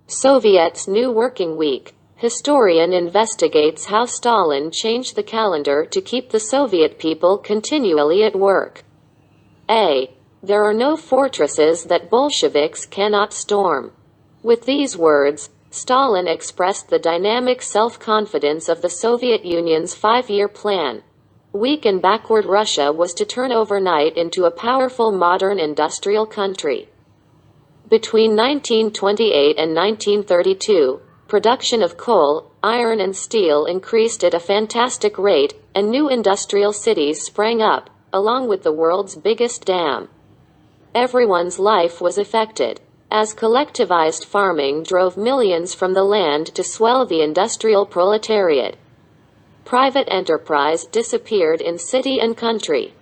Soviets' new working week. Historian investigates how Stalin changed the calendar to keep the Soviet people continually at work. A. There are no fortresses that Bolsheviks cannot storm. With these words, Stalin expressed the dynamic self-confidence of the Soviet Union's 5-year plan. Weak and backward Russia was to turn overnight into a powerful modern industrial country. Between 1928 and 1932, production of coal, iron and steel increased at a fantastic rate, and new industrial cities sprang up, along with the world's biggest dam. Everyone's life was affected, as collectivized farming drove millions from the land to swell the industrial proletariat. Private enterprise disappeared in city and country,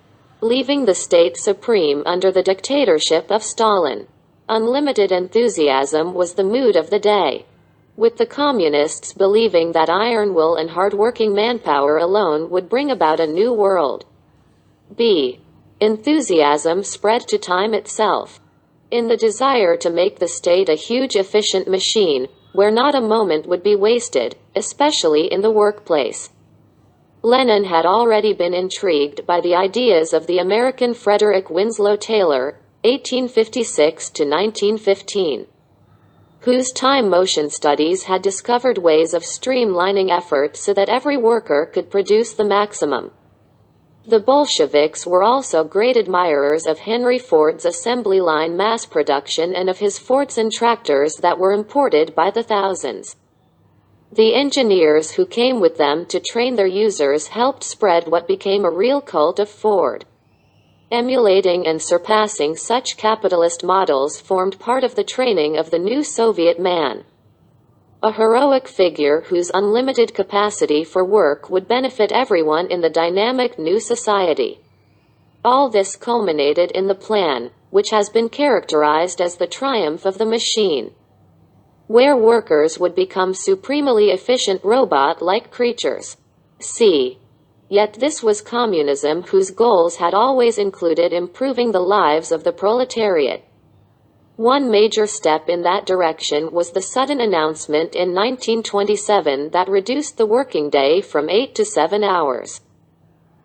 leaving the state supreme under the dictatorship of Stalin. Unlimited enthusiasm was the mood of the day, with the communists believing that iron will and hard-working manpower alone would bring about a new world. B. Enthusiasm spread to time itself. In the desire to make the state a huge efficient machine, where not a moment would be wasted, especially in the workplace. Lenin had already been intrigued by the ideas of the American Frederick Winslow Taylor, 1856 to 1915, whose time-motion studies had discovered ways of streamlining effort so that every worker could produce the maximum. The Bolsheviks were also great admirers of Henry Ford's assembly line mass production and of his forts and tractors that were imported by the thousands. The engineers who came with them to train their users helped spread what became a real cult of Ford. Emulating and surpassing such capitalist models formed part of the training of the new Soviet man. A heroic figure whose unlimited capacity for work would benefit everyone in the dynamic new society. All this culminated in the plan, which has been characterized as the triumph of the machine, where workers would become supremely efficient robot-like creatures. C. Yet this was communism whose goals had always included improving the lives of the proletariat. One major step in that direction was the sudden announcement in 1927 that reduced the working day from 8 to 7 hours.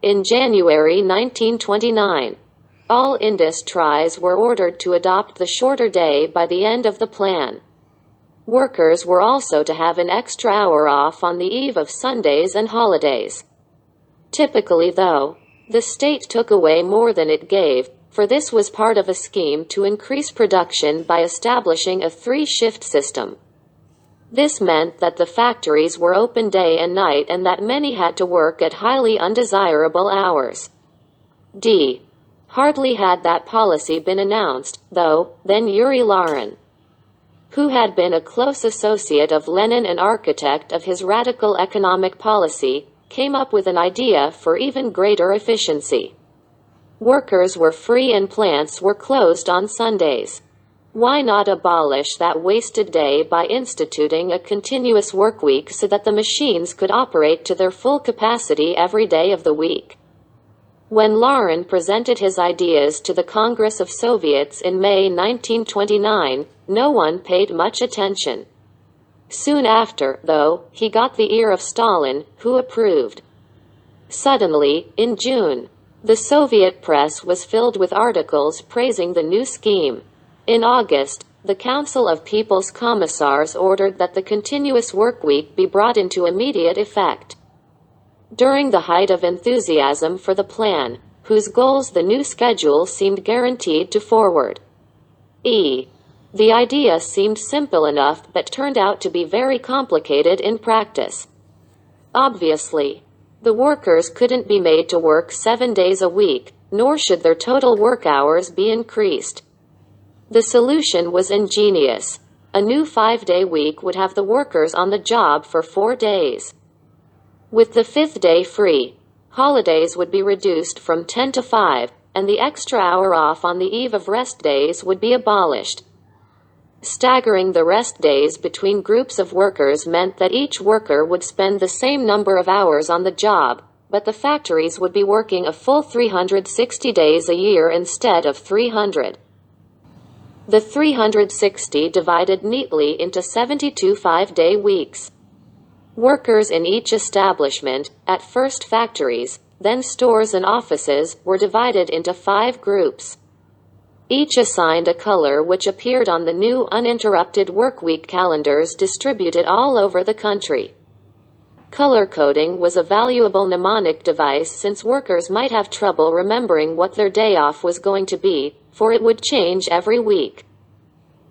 In January 1929, all industries were ordered to adopt the shorter day by the end of the plan. Workers were also to have an extra hour off on the eve of Sundays and holidays. Typically, though, the state took away more than it gave, for this was part of a scheme to increase production by establishing a 3-shift system. This meant that the factories were open day and night and that many had to work at highly undesirable hours. D. Hardly had that policy been announced, though, then Yuri Larin, who had been a close associate of Lenin and architect of his radical economic policy, came up with an idea for even greater efficiency. Workers were free and plants were closed on Sundays. Why not abolish that wasted day by instituting a continuous workweek so that the machines could operate to their full capacity every day of the week? When Larin presented his ideas to the Congress of Soviets in May 1929, no one paid much attention. Soon after, though, he got the ear of Stalin, who approved. Suddenly, in June, the Soviet press was filled with articles praising the new scheme. In August, the Council of People's Commissars ordered that the continuous workweek be brought into immediate effect. During the height of enthusiasm for the plan, whose goals the new schedule seemed guaranteed to forward. E. The idea seemed simple enough but turned out to be very complicated in practice. Obviously, the workers couldn't be made to work 7 days a week, nor should their total work hours be increased. The solution was ingenious. A new 5-day week would have the workers on the job for 4 days. With the 5th day free, holidays would be reduced from 10 to 5, and the extra hour off on the eve of rest days would be abolished. Staggering the rest days between groups of workers meant that each worker would spend the same number of hours on the job, but the factories would be working a full 360 days a year instead of 300. The 360 divided neatly into 72 5-day weeks. Workers in each establishment, at first factories, then stores and offices, were divided into 5 groups. Each assigned a color which appeared on the new uninterrupted workweek calendars distributed all over the country. Color coding was a valuable mnemonic device since workers might have trouble remembering what their day off was going to be, for it would change every week.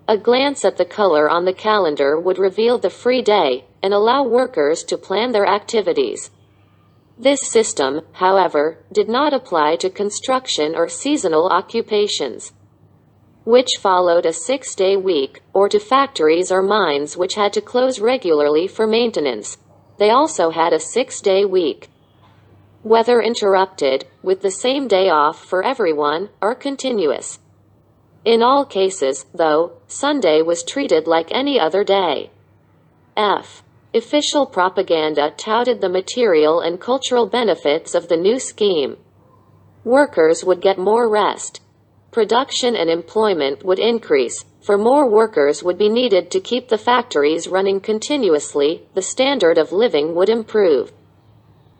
A glance at the color on the calendar would reveal the free day and allow workers to plan their activities. This system, however, did not apply to construction or seasonal occupations, which followed a 6-day week, or to factories or mines which had to close regularly for maintenance. They also had a 6-day week. Whether interrupted, with the same day off for everyone, or continuous. In all cases, though, Sunday was treated like any other day. F. Official propaganda touted the material and cultural benefits of the new scheme. Workers would get more rest. Production and employment would increase, for more workers would be needed to keep the factories running continuously, the standard of living would improve.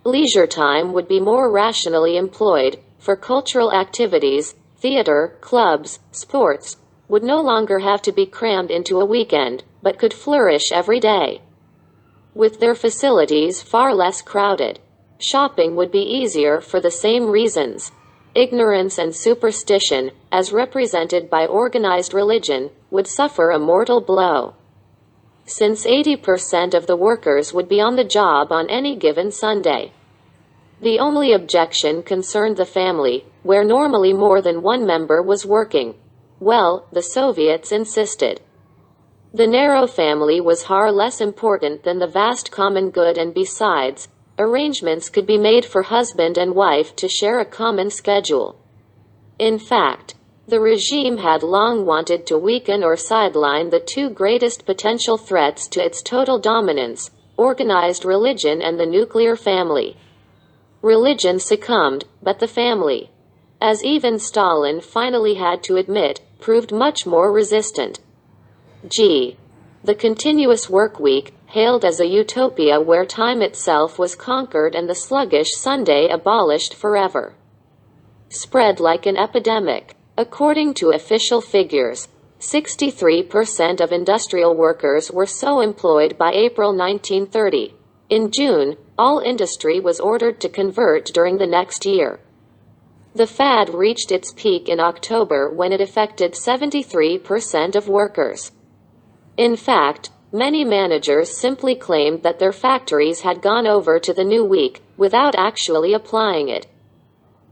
Leisure time would be more rationally employed, for cultural activities, theater, clubs, sports, would no longer have to be crammed into a weekend, but could flourish every day. With their facilities far less crowded, shopping would be easier for the same reasons. Ignorance and superstition, as represented by organized religion, would suffer a mortal blow. Since 80% of the workers would be on the job on any given Sunday. The only objection concerned the family, where normally more than one member was working. Well, the Soviets insisted. The narrow family was far less important than the vast common good, and besides, arrangements could be made for husband and wife to share a common schedule. In fact, the regime had long wanted to weaken or sideline the 2 greatest potential threats to its total dominance, organized religion and the nuclear family. Religion succumbed, but the family, as even Stalin finally had to admit, proved much more resistant. G. The continuous work week, hailed as a utopia where time itself was conquered and the sluggish Sunday abolished forever, spread like an epidemic. According to official figures, 63% of industrial workers were so employed by April 1930. In June, all industry was ordered to convert during the next year. The fad reached its peak in October when it affected 73% of workers. In fact, many managers simply claimed that their factories had gone over to the new week, without actually applying it.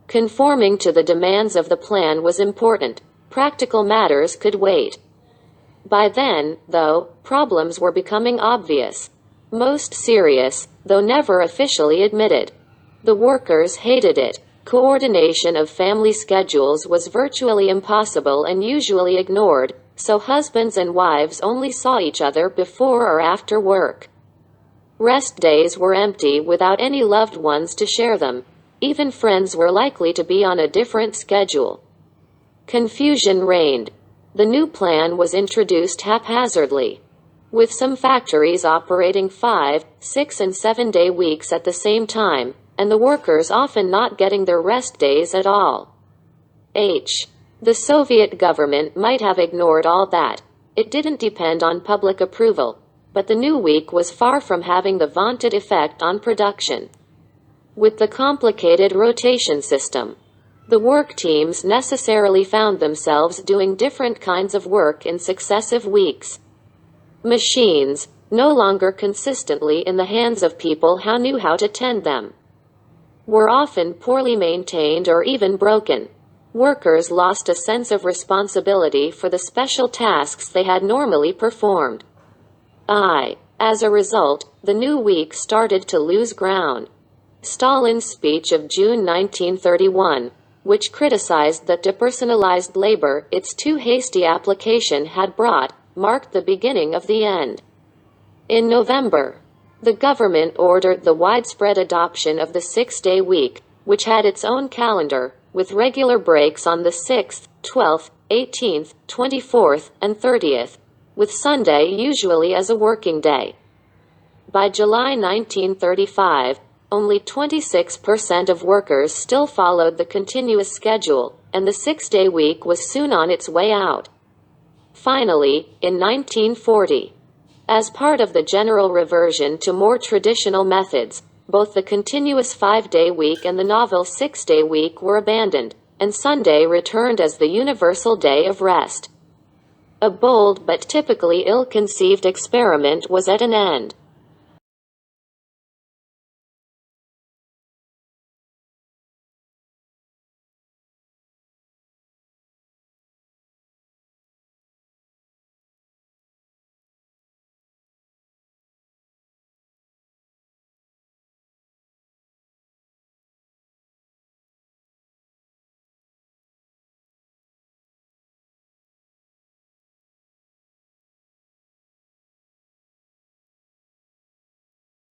Conforming to the demands of the plan was important. Practical matters could wait. By then, though, problems were becoming obvious. Most serious, though never officially admitted. The workers hated it. Coordination of family schedules was virtually impossible and usually ignored, so husbands and wives only saw each other before or after work. Rest days were empty without any loved ones to share them. Even friends were likely to be on a different schedule. Confusion reigned. The new plan was introduced haphazardly, with some factories operating 5, 6 and 7-day weeks at the same time, and the workers often not getting their rest days at all. H. The Soviet government might have ignored all that. It didn't depend on public approval, but the new week was far from having the vaunted effect on production. With the complicated rotation system, the work teams necessarily found themselves doing different kinds of work in successive weeks. Machines, no longer consistently in the hands of people who knew how to tend them, were often poorly maintained or even broken. Workers lost a sense of responsibility for the special tasks they had normally performed. As a result, the new week started to lose ground. Stalin's speech of June 1931, which criticized that depersonalized labor its too hasty application had brought, marked the beginning of the end. In November, the government ordered the widespread adoption of the 6-day week, which had its own calendar, with regular breaks on the 6th, 12th, 18th, 24th, and 30th, with Sunday usually as a working day. By July 1935, only 26% of workers still followed the continuous schedule, and the 6-day week was soon on its way out. Finally, in 1940, as part of the general reversion to more traditional methods, both the continuous 5-day week and the novel 6-day week were abandoned, and Sunday returned as the universal day of rest. A bold but typically ill-conceived experiment was at an end.